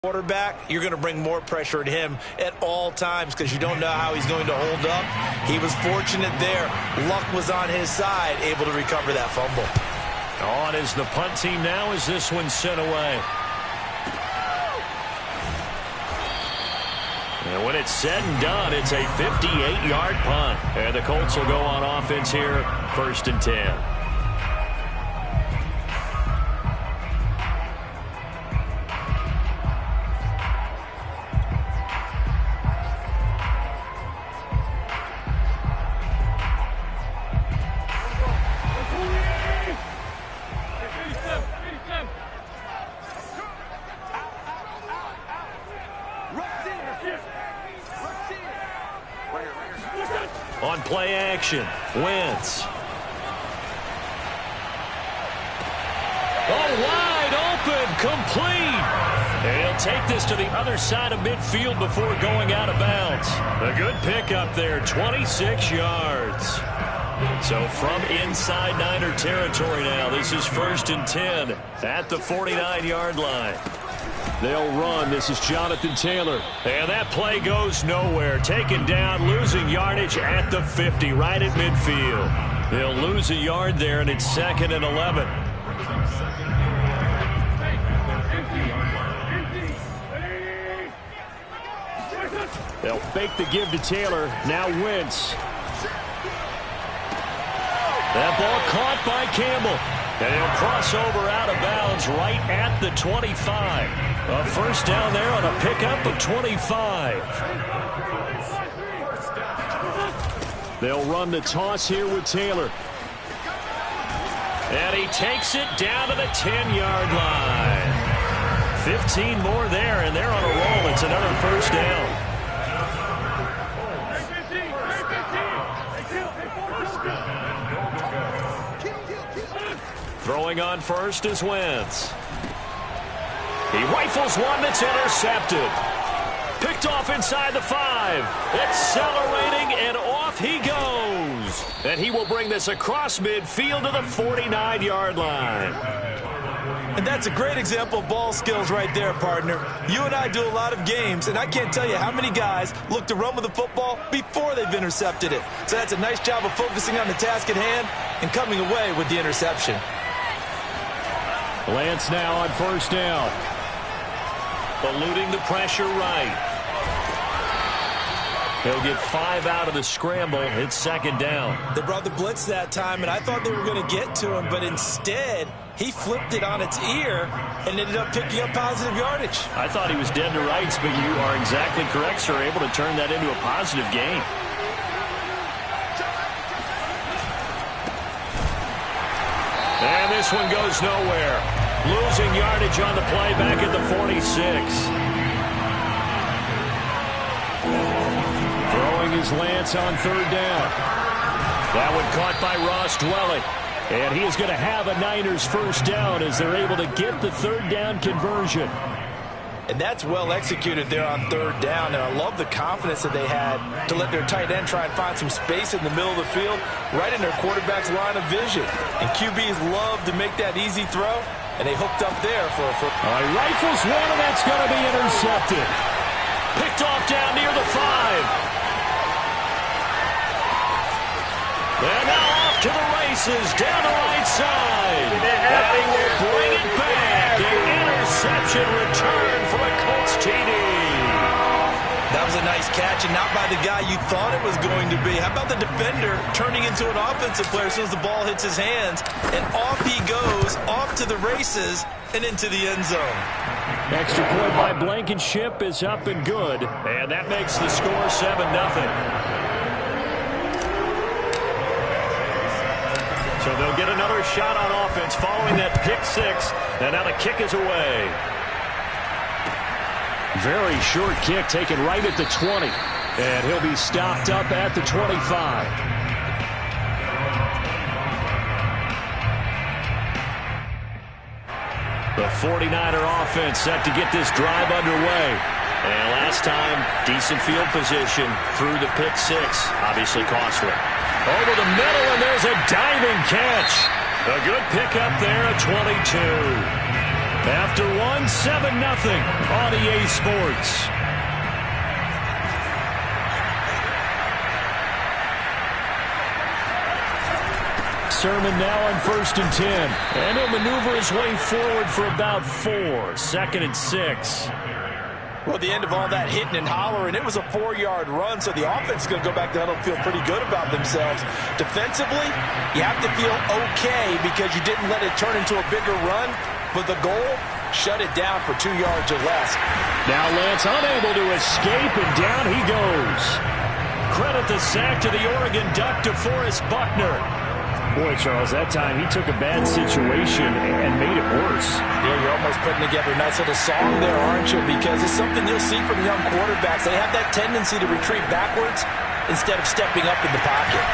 quarterback, you're going to bring more pressure at him at all times because you don't know how he's going to hold up. He was fortunate there. Luck was on his side, able to recover that fumble. On is the punt team now as this one's sent away. And when it's said and done, it's a 58-yard punt. And the Colts will go on offense here, 1st and 10. On play action, Wentz. Oh, wide open, complete. And he'll take this to the other side of midfield before going out of bounds. A good pickup there, 26 yards. So from inside Niner territory now, this is 1st and 10 at the 49-yard line. They'll run. This is Jonathan Taylor. And that play goes nowhere. Taken down, losing yardage at the 50, right at midfield. They'll lose a yard there, and it's 2nd and 11. They'll fake the give to Taylor. Now Wentz. That ball caught by Campbell. And he'll cross over out of bounds right at the 25. A 1st down there on a pickup of 25. They'll run the toss here with Taylor. And he takes it down to the 10-yard line. 15 more there, and they're on a roll. It's another 1st down. Throwing on 1st is Wentz. He rifles one that's intercepted. Picked off inside the 5. Accelerating, and off he goes. And he will bring this across midfield to the 49-yard line. And that's a great example of ball skills right there, partner. You and I do a lot of games, and I can't tell you how many guys look to run with the football before they've intercepted it. So that's a nice job of focusing on the task at hand and coming away with the interception. Lance now on 1st down. Eluding the pressure right. He'll get 5 out of the scramble. It's 2nd down. They brought the blitz that time, and I thought they were going to get to him, but instead he flipped it on its ear and ended up picking up positive yardage. I thought he was dead to rights, but you are exactly correct, sir. Able to turn that into a positive gain. And this one goes nowhere. Losing yardage on the play back at the 46. Throwing is Lance on 3rd down. That one caught by Ross Dwelly. And he is going to have a Niners 1st down as they're able to get the 3rd down conversion. And that's well executed there on 3rd down. And I love the confidence that they had to let their tight end try and find some space in the middle of the field, right in their quarterback's line of vision. And QBs love to make that easy throw, and they hooked up there for rifles one, and that's going to be intercepted. Picked off down near the 5. And now off to the races, down the right side. And he will bring it back. An interception return for a Colts TD. That was a nice catch, and not by the guy you thought it was going to be. How about the defender turning into an offensive player as soon as the ball hits his hands? And off he goes, off to the races, and into the end zone. Extra point by Blankenship is up and good. And that makes the score 7-0. So they'll get another shot on offense following that pick 6. And now the kick is away. Very short kick taken right at the 20. And he'll be stopped up at the 25. The 49er offense set to get this drive underway. And last time, decent field position through the pick 6. Obviously costly. Over the middle, and there's a diving catch. A good pickup there at 22. After one, 7-0 on EA Sports. Sermon now on 1st and 10. And he'll maneuver his way forward for about 4. 2nd and 6. Well, the end of all that hitting and hollering, it was a 4-yard run, so the offense is going to go back down and feel pretty good about themselves. Defensively, you have to feel okay because you didn't let it turn into a bigger run, but the goal, shut it down for 2 yards or less. Now Lance unable to escape, and down he goes. Credit the sack to the Oregon Duck, DeForest Buckner. Boy, Charles, that time he took a bad situation and made it worse. Yeah, you're almost putting together a nice little song there, aren't you? Because it's something you'll see from young quarterbacks. They have that tendency to retreat backwards instead of stepping up in the pocket.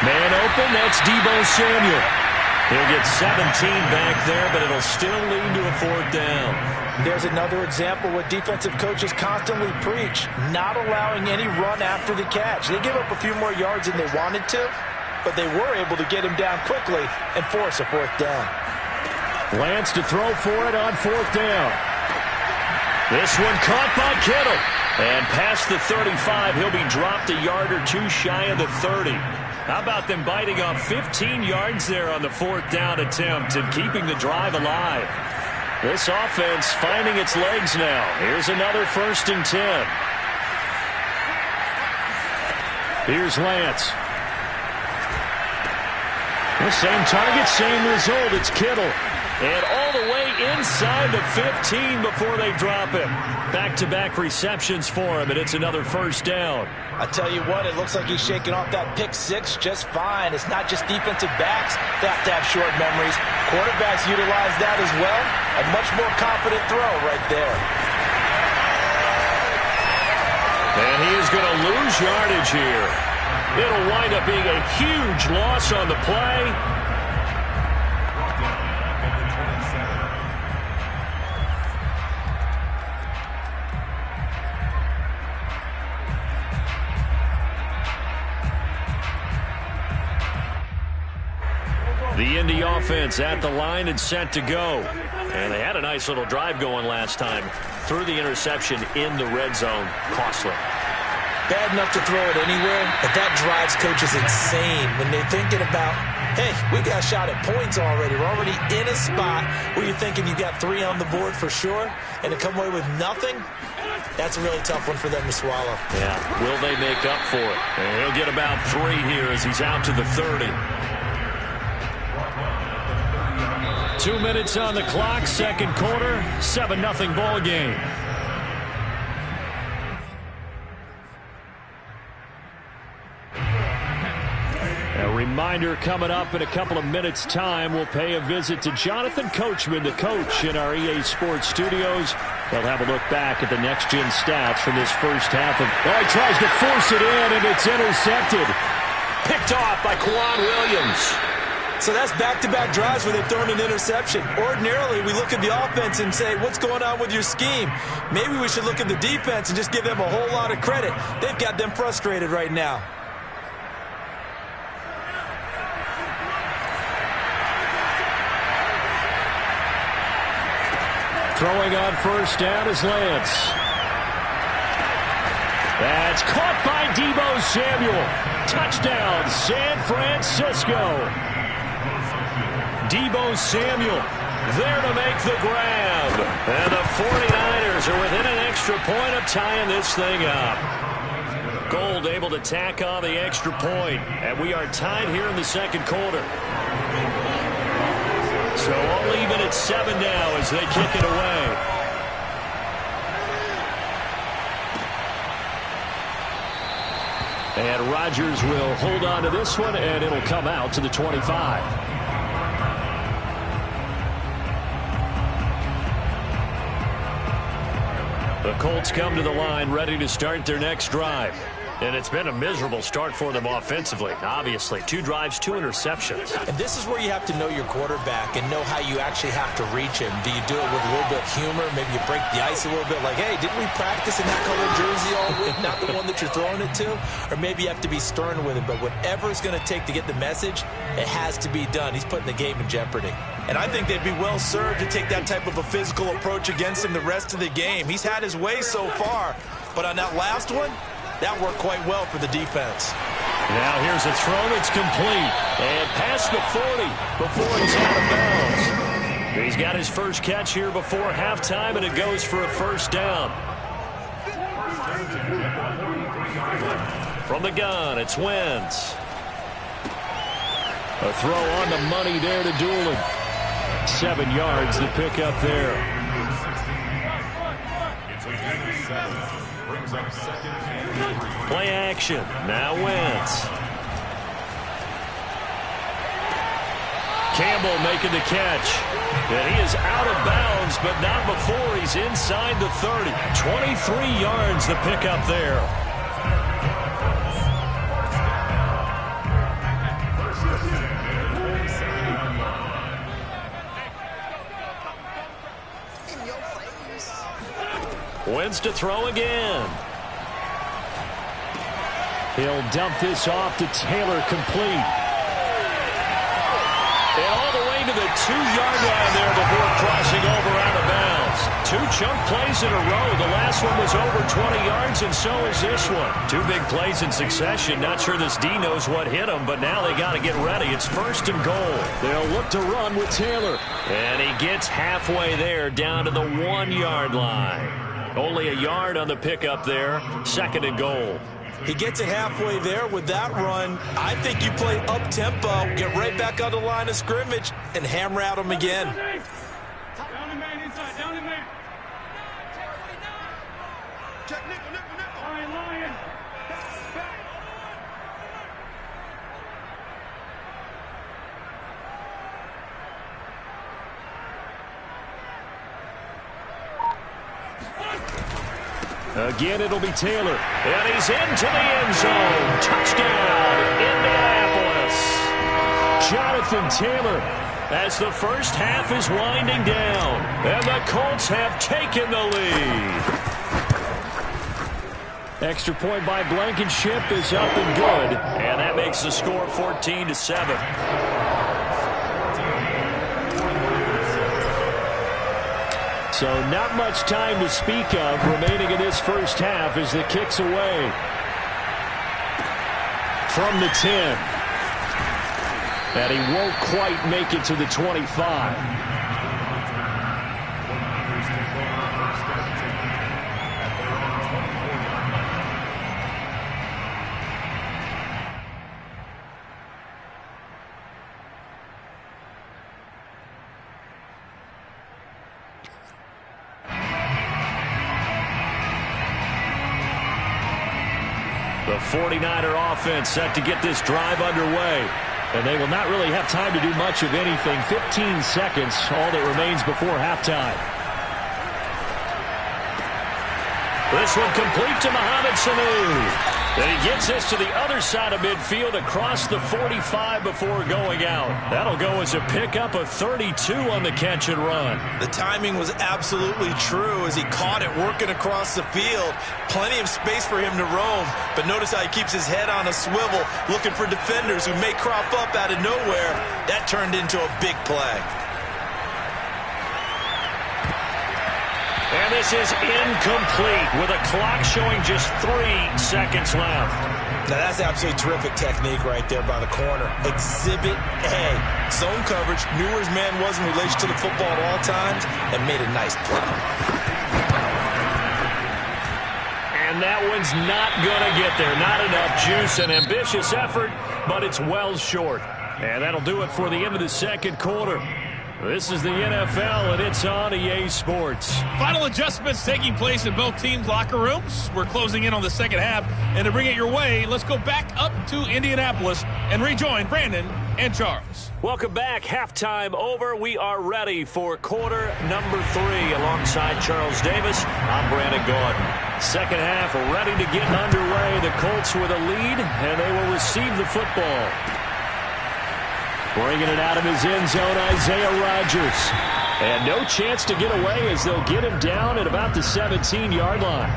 Man open, that's Deebo Samuel. He'll get 17 back there, but it'll still lead to a 4th down. There's another example what defensive coaches constantly preach, not allowing any run after the catch. They give up a few more yards than they wanted to, but they were able to get him down quickly and force a 4th down. Lance to throw for it on 4th down. This one caught by Kittle. And past the 35, he'll be dropped a yard or 2 shy of the 30. How about them biting off 15 yards there on the 4th down attempt and keeping the drive alive? This offense finding its legs now. Here's another 1st and 10. Here's Lance. The same target, same result. It's Kittle. And all the way inside the 15 before they drop him. Back-to-back receptions for him, and it's another 1st down. I tell you what, it looks like he's shaking off that pick 6 just fine. It's not just defensive backs that have to have short memories. Quarterbacks utilize that as well. A much more confident throw right there. And he is going to lose yardage here. It'll wind up being a huge loss on the play. The Indy offense at the line and set to go. And they had a nice little drive going last time. Threw the interception in the red zone. Costly. Bad enough to throw it anywhere, but that drives coaches insane when they're thinking about, hey, we got a shot at points already. We're already in a spot where you're thinking you got 3 on the board for sure, and to come away with nothing, that's a really tough one for them to swallow. Yeah, will they make up for it? And he'll get about 3 here as he's out to the 30. 2 minutes on the clock, 2nd quarter, 7-0 ball game. A reminder coming up in a couple of minutes' time. We'll pay a visit to Jonathan Coachman, the coach in our EA Sports studios. They'll have a look back at the next-gen stats from this first half of... Oh, he tries to force it in, and it's intercepted. Picked off by Quan Williams. So that's back-to-back drives where they've thrown an interception. Ordinarily, we look at the offense and say, what's going on with your scheme? Maybe we should look at the defense and just give them a whole lot of credit. They've got them frustrated right now. Throwing on 1st down is Lance. That's caught by Deebo Samuel. Touchdown, San Francisco. Deebo Samuel there to make the grab. And the 49ers are within an extra point of tying this thing up. Gold able to tack on the extra point. And we are tied here in the 2nd quarter. So all even at 7 now as they kick it away. And Rodgers will hold on to this one, and it'll come out to the 25. The Colts come to the line ready to start their next drive. And it's been a miserable start for them offensively. Obviously, 2 drives, 2 interceptions. And this is where you have to know your quarterback and know how you actually have to reach him. Do you do it with a little bit of humor? Maybe you break the ice a little bit like, hey, didn't we practice in that colored jersey all week? Not the one that you're throwing it to? Or maybe you have to be stern with him. But whatever it's going to take to get the message, it has to be done. He's putting the game in jeopardy. And I think they'd be well served to take that type of a physical approach against him the rest of the game. He's had his way so far, but on that last one, that worked quite well for the defense. Now here's a throw that's complete. And past the 40 before he's out of bounds. He's got his first catch here before halftime, and it goes for a first down. From the gun, it's Wentz. A throw on the money there to Doolin. 7 yards to pick up there. Play action. Now Wentz. Campbell making the catch. And he is out of bounds, but not before he's inside the 30. 23 yards to pick up there. Wentz to throw again. He'll dump this off to Taylor, complete. And all the way to the 2-yard line there before crossing over out of bounds. 2 chunk plays in a row. The last one was over 20 yards, and so is this one. 2 big plays in succession. Not sure this D knows what hit him, but now they got to get ready. It's 1st and goal. They'll look to run with Taylor. And he gets halfway there, down to the 1-yard line. Only a yard on the pickup there. 2nd and goal. He gets it halfway there with that run. I think you play up-tempo, get right back on the line of scrimmage, and hammer at him again. Down the man inside, down the man. Check nickel. Lion. Back. Again, it'll be Taylor. And he's into the end zone. Touchdown, Indianapolis. Jonathan Taylor, as the first half is winding down. And the Colts have taken the lead. Extra point by Blankenship is up and good. And that makes the score 14-7. So not much time to speak of remaining in this first half as the kick's away. From the 10. And he won't quite make it to the 25. The 49er offense set to get this drive underway. And they will not really have time to do much of anything. 15 seconds, all that remains before halftime. This one complete to Mohamed Sanu. And he gets this to the other side of midfield across the 45 before going out. That'll go as a pickup of 32 on the catch and run. The timing was absolutely true as he caught it working across the field. Plenty of space for him to roam, but notice how he keeps his head on a swivel looking for defenders who may crop up out of nowhere. That turned into a big play. And this is incomplete with a clock showing just 3 seconds left. Now that's absolutely terrific technique right there by the corner. Exhibit A. Zone coverage, knew where his man was in relation to the football at all times, and made a nice play. And that one's not going to get there. Not enough juice. An ambitious effort, but it's well short. And that'll do it for the end of the second quarter. This is the NFL, and it's on EA Sports. Final adjustments taking place in both teams' locker rooms. We're closing in on the second half. And to bring it your way, let's go back up to Indianapolis and rejoin Brandon and Charles. Welcome back. Halftime over. We are ready for quarter number 3. Alongside Charles Davis, I'm Brandon Gordon. Second half ready to get underway. The Colts with a lead, and they will receive the football. Bringing it out of his end zone, Isaiah Rodgers. And no chance to get away as they'll get him down at about the 17-yard line.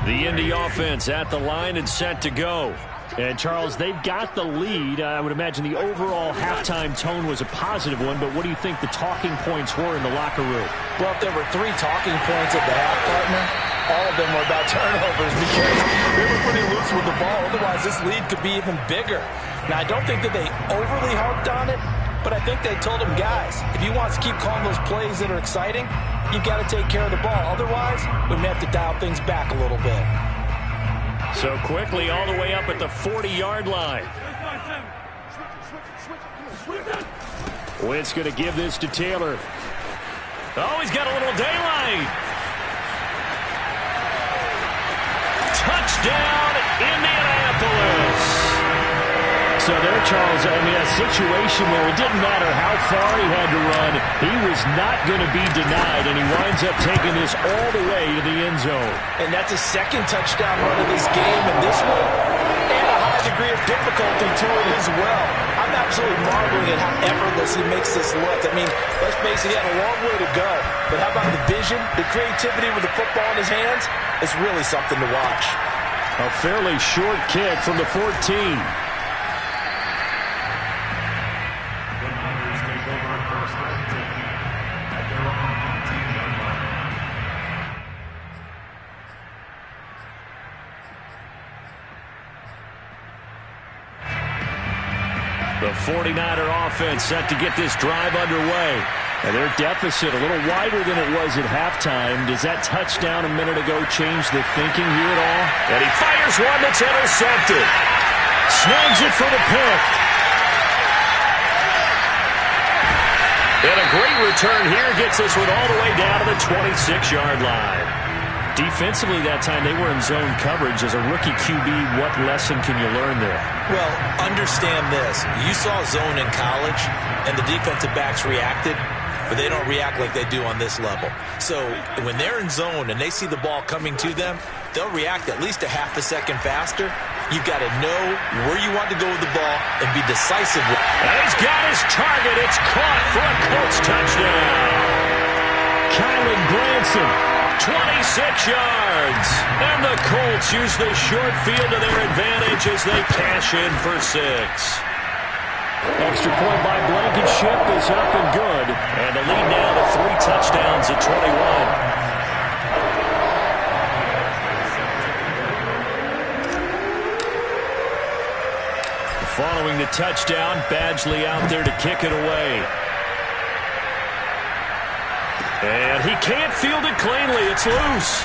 The Indy offense at the line and set to go. And, Charles, they've got the lead. I would imagine the overall halftime tone was a positive one, but what do you think the talking points were in the locker room? Well, if there were 3 talking points at the half, partner, all of them were about turnovers because they were pretty loose with the ball. Otherwise, this lead could be even bigger. Now, I don't think that they overly harped on it, but I think they told them, guys, if you want to keep calling those plays that are exciting, you've got to take care of the ball. Otherwise, we may have to dial things back a little bit. So quickly all the way up at the 40-yard line. Wentz going to give this to Taylor. Oh, he's got a little daylight. Touchdown, Indianapolis. So there, Charles, I mean, a situation where it didn't matter how far he had to run, he was not going to be denied, and he winds up taking this all the way to the end zone. And that's a second touchdown run of this game, and this one, and a high degree of difficulty to it as well. I'm absolutely marveling at how effortless he makes this look. I mean, let's face it, he had a long way to go, but how about the vision, the creativity with the football in his hands? It's really something to watch. A fairly short kick from the 14. The 49er offense set to get this drive underway. And their deficit a little wider than it was at halftime. Does that touchdown a minute ago change the thinking here at all? And he fires one that's intercepted. Snags it for the pick. And a great return here gets this one all the way down to the 26-yard line. Defensively that time, they were in zone coverage. As a rookie QB, what lesson can you learn there? Well, understand this. You saw zone in college, and the defensive backs reacted, but they don't react like they do on this level. So when they're in zone and they see the ball coming to them, they'll react at least a half a second faster. You've got to know where you want to go with the ball and be decisive. And he's got his target. It's caught for a Colts touchdown. Kylan Granson, 26 yards. And the Colts use the short field to their advantage as they cash in for 6. Extra point by Blankenship is up and good. And the lead now to 3 touchdowns at 21. Following the touchdown, Badgley out there to kick it away. And he can't field it cleanly. It's loose.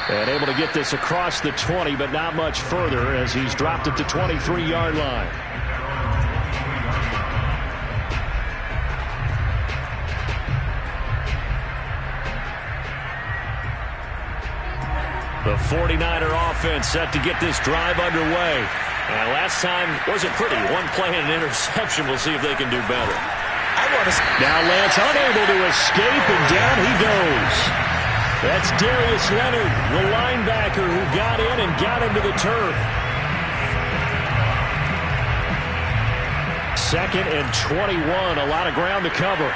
And able to get this across the 20, but not much further as he's dropped at the 23-yard line. The 49er offense set to get this drive underway. And last time wasn't pretty. One play and an interception. We'll see if they can do better. Now Lance unable to escape, and down he goes. That's Darius Leonard, the linebacker who got in and got into the turf. 2nd and 21. A lot of ground to cover.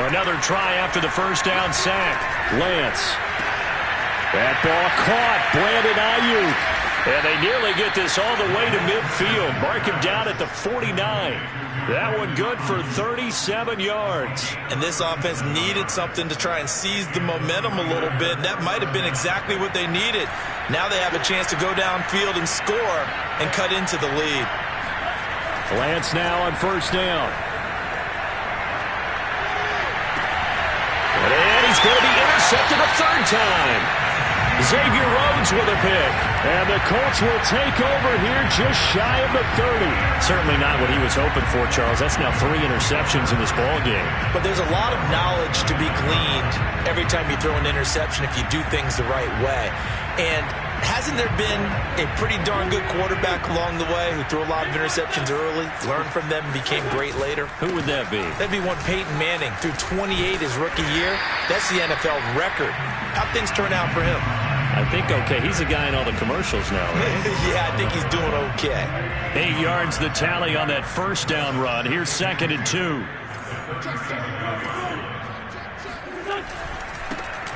Another try after the first down sack. Lance. That ball caught. Brandon Ayuk. And they nearly get this all the way to midfield. Mark him down at the 49. That one good for 37 yards. And this offense needed something to try and seize the momentum a little bit. That might have been exactly what they needed. Now they have a chance to go downfield and score and cut into the lead. Lance now on first down. And he's going to be intercepted a 3rd time. Xavier Rhodes with a pick. And the Colts will take over here just shy of the 30. Certainly not what he was hoping for, Charles. That's now 3 interceptions in this ballgame. But there's a lot of knowledge to be gleaned every time you throw an interception if you do things the right way. And hasn't there been a pretty darn good quarterback along the way who threw a lot of interceptions early, learned from them, and became great later? Who would that be? That'd be one Peyton Manning. Threw 28 his rookie year. That's the NFL record. How'd things turn out for him? I think okay. He's a guy in all the commercials now, right? Yeah, I think he's doing okay. 8 yards the tally on that first down run. Here's 2nd and 2.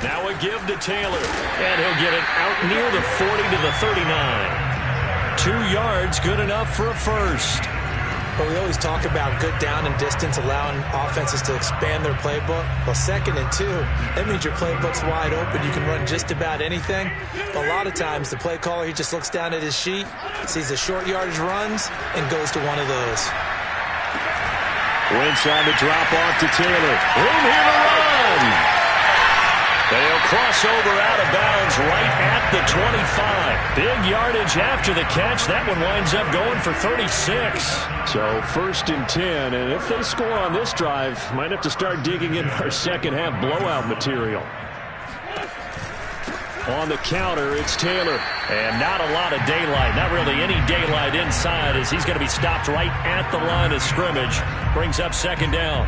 Now a give to Taylor. And he'll get it out near the 40 to the 39. 2 yards, good enough for a first. But we always talk about good down and distance, allowing offenses to expand their playbook. Well, 2nd and 2, that means your playbook's wide open. You can run just about anything. But a lot of times, the play caller, he just looks down at his sheet, sees the short yardage runs, and goes to one of those. Wentz on the drop off to Taylor. Room here to run. They'll cross over out of bounds right at the 25. Big yardage after the catch. That one winds up going for 36. So 1st and 10, and if they score on this drive, might have to start digging in our second half blowout material. On the counter, it's Taylor. And not a lot of daylight, not really any daylight inside, as he's going to be stopped right at the line of scrimmage. Brings up 2nd down.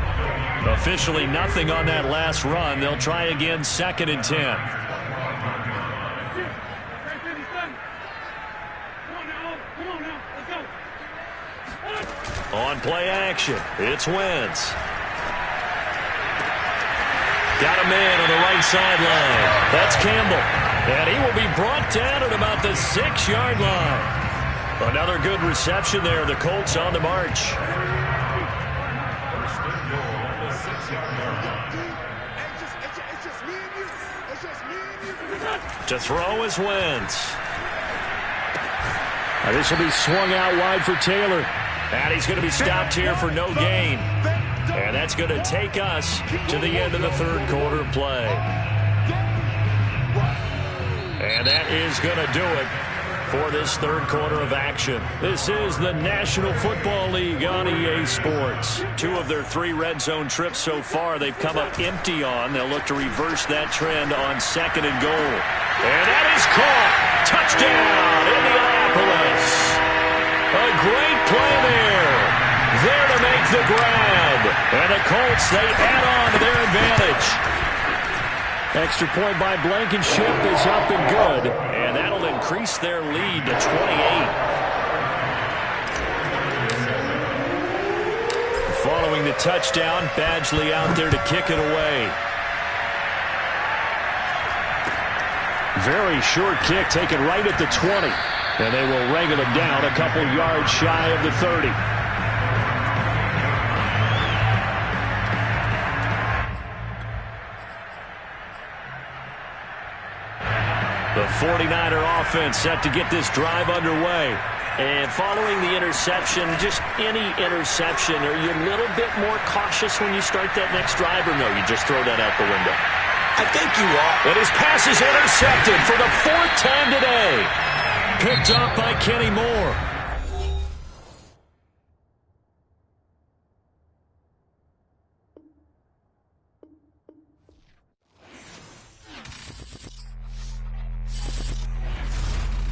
Officially nothing on that last run. They'll try again 2nd and 10. On play action, it's Wentz. Got a man on the right sideline. That's Campbell. And he will be brought down at about the 6-yard line. Another good reception there. The Colts on the march. To throw is Wentz. This will be swung out wide for Taylor. And he's going to be stopped here for no gain. And that's going to take us to the end of the 3rd quarter play. And that is going to do it for this 3rd quarter of action. This is the National Football League on EA Sports. 2 of their 3 red zone trips so far they've come up empty on. They'll look to reverse that trend on 2nd and goal. And that is caught. Touchdown, Indianapolis. A great play there. There to make the grab. And the Colts, they add on to their advantage. Extra point by Blankenship is up and good. And that'll increase their lead to 28. Following the touchdown, Badgley out there to kick it away. Very short kick taken right at the 20. And they will wrangle him down a couple yards shy of the 30. The 49er offense set to get this drive underway. And following the interception, just any interception, are you a little bit more cautious when you start that next drive, or no, you just throw that out the window? I think you are. And his pass is intercepted for the 4th time today. Picked up by Kenny Moore.